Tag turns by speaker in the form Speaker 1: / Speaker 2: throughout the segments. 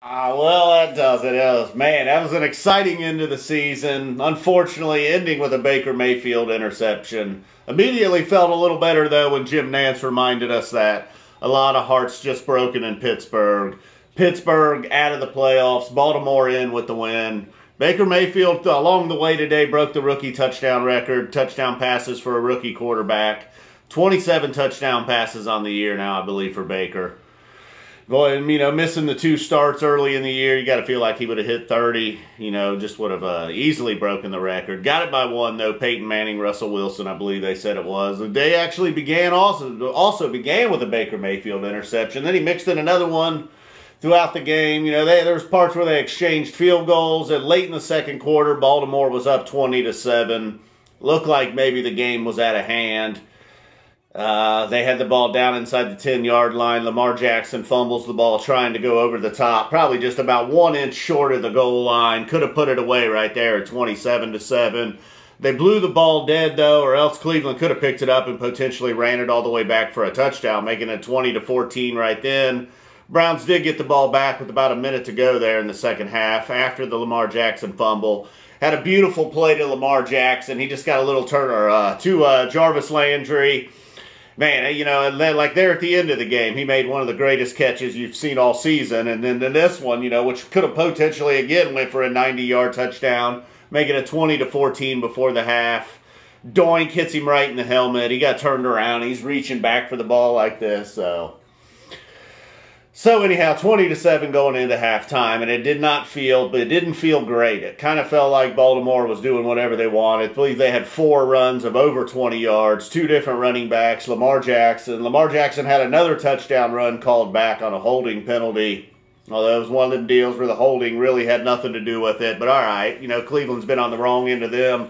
Speaker 1: Well, that does it. Man, that was an exciting end to the season. Unfortunately, ending with a Baker Mayfield interception. Immediately felt a little better, though, when Jim Nantz reminded us that a lot of hearts just broken in Pittsburgh. Pittsburgh out of the playoffs, Baltimore in with the win. Baker Mayfield, along the way today, broke the rookie touchdown record. Touchdown passes for a rookie quarterback. 27 touchdown passes on the year now, I believe, for Baker. Going, missing the 2 starts early in the year, you got to feel like he would have hit 30. Just would have easily broken the record. Got it by 1, though. Peyton Manning, Russell Wilson, I believe they said it was. The day actually also began with a Baker Mayfield interception. Then he mixed in another one throughout the game. There was parts where they exchanged field goals. And late in the second quarter, Baltimore was up 20-7. Looked like maybe the game was out of hand. They had the ball down inside the 10-yard line. Lamar Jackson fumbles the ball trying to go over the top. Probably just about 1 inch short of the goal line. Could have put it away right there at 27-7. They blew the ball dead, though, or else Cleveland could have picked it up and potentially ran it all the way back for a touchdown, making it 20-14 right then. Browns did get the ball back with about a minute to go there in the second half after the Lamar Jackson fumble. Had a beautiful play to Lamar Jackson. He just got a little turner to Jarvis Landry. Man, like there at the end of the game, he made one of the greatest catches you've seen all season. And then this one, which could have potentially again went for a 90-yard touchdown, making it 20-14 before the half. Doink hits him right in the helmet. He got turned around. He's reaching back for the ball like this. So anyhow, 20-7 going into halftime, and it didn't feel great. It kind of felt like Baltimore was doing whatever they wanted. I believe they had 4 runs of over 20 yards, 2 different running backs, Lamar Jackson. Lamar Jackson had another touchdown run called back on a holding penalty. Although it was one of them deals where the holding really had nothing to do with it. But all right, Cleveland's been on the wrong end of them.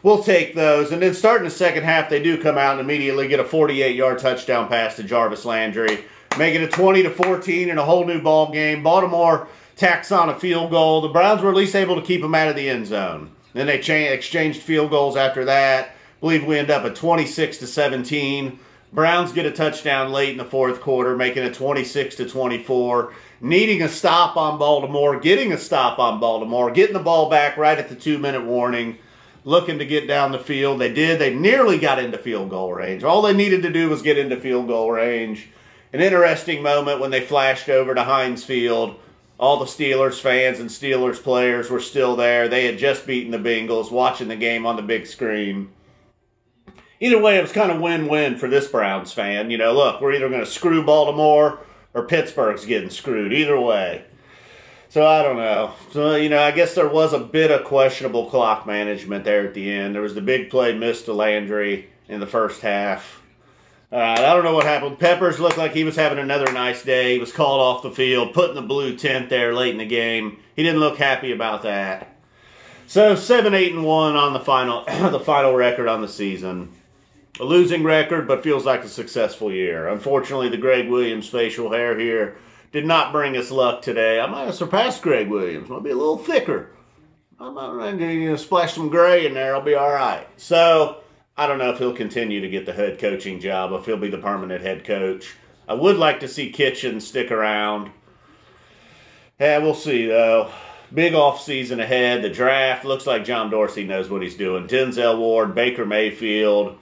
Speaker 1: We'll take those. And then starting the second half, they do come out and immediately get a 48-yard touchdown pass to Jarvis Landry, making it 20-14 in a whole new ball game. Baltimore tacks on a field goal. The Browns were at least able to keep them out of the end zone. Then they exchanged field goals after that. I believe we end up at 26-17. Browns get a touchdown late in the fourth quarter, making it 26-24. Needing a stop on Baltimore, getting a stop on Baltimore, getting the ball back right at the 2-minute warning, looking to get down the field. They did. They nearly got into field goal range. All they needed to do was get into field goal range. An interesting moment when they flashed over to Heinz Field. All the Steelers fans and Steelers players were still there. They had just beaten the Bengals, watching the game on the big screen. Either way, it was kind of win-win for this Browns fan. Look, we're either going to screw Baltimore or Pittsburgh's getting screwed. Either way. So, I don't know. So, I guess there was a bit of questionable clock management there at the end. There was the big play missed to Landry in the first half. I don't know what happened. Peppers looked like he was having another nice day. He was called off the field, put in the blue tent there late in the game. He didn't look happy about that. So 7-8-1 on the final record on the season. A losing record, but feels like a successful year. Unfortunately, the Greg Williams facial hair here did not bring us luck today. I might have surpassed Greg Williams. Might be a little thicker. I might splash some gray in there. I'll be all right. So I don't know if he'll continue to get the head coaching job, if he'll be the permanent head coach. I would like to see Kitchen stick around. Yeah, we'll see, though. Big offseason ahead. The draft. Looks like John Dorsey knows what he's doing. Denzel Ward, Baker Mayfield,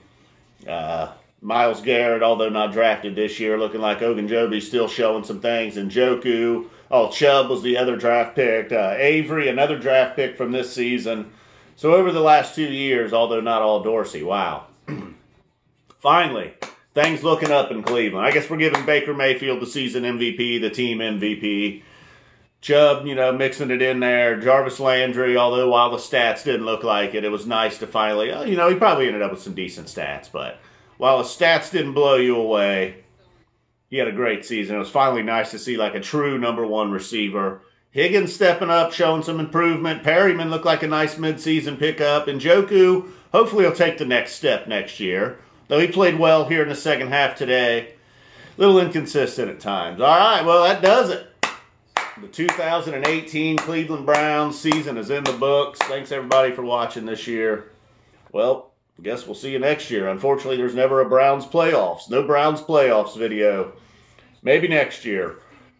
Speaker 1: Myles Garrett, although not drafted this year, looking like Ogunjobi's still showing some things. And Njoku. Oh, Chubb was the other draft pick. Avery, another draft pick from this season. So over the last 2 years, although not all Dorsey, wow. Finally, things looking up in Cleveland. I guess we're giving Baker Mayfield the season MVP, the team MVP. Chubb, mixing it in there. Jarvis Landry, although while the stats didn't look like it, it was nice to finally, he probably ended up with some decent stats. But while the stats didn't blow you away, he had a great season. It was finally nice to see like a true #1 receiver. Higgins stepping up, showing some improvement. Perryman looked like a nice midseason pickup. And Njoku, hopefully he'll take the next step next year. Though he played well here in the second half today. A little inconsistent at times. All right, well, that does it. The 2018 Cleveland Browns season is in the books. Thanks, everybody, for watching this year. Well, I guess we'll see you next year. Unfortunately, there's never a Browns playoffs. No Browns playoffs video. Maybe next year.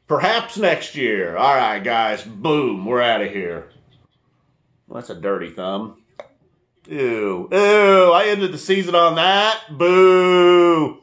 Speaker 1: Perhaps next year. All right, guys. Boom. We're out of here. Well, that's a dirty thumb. Ew. Ew. I ended the season on that. Boo.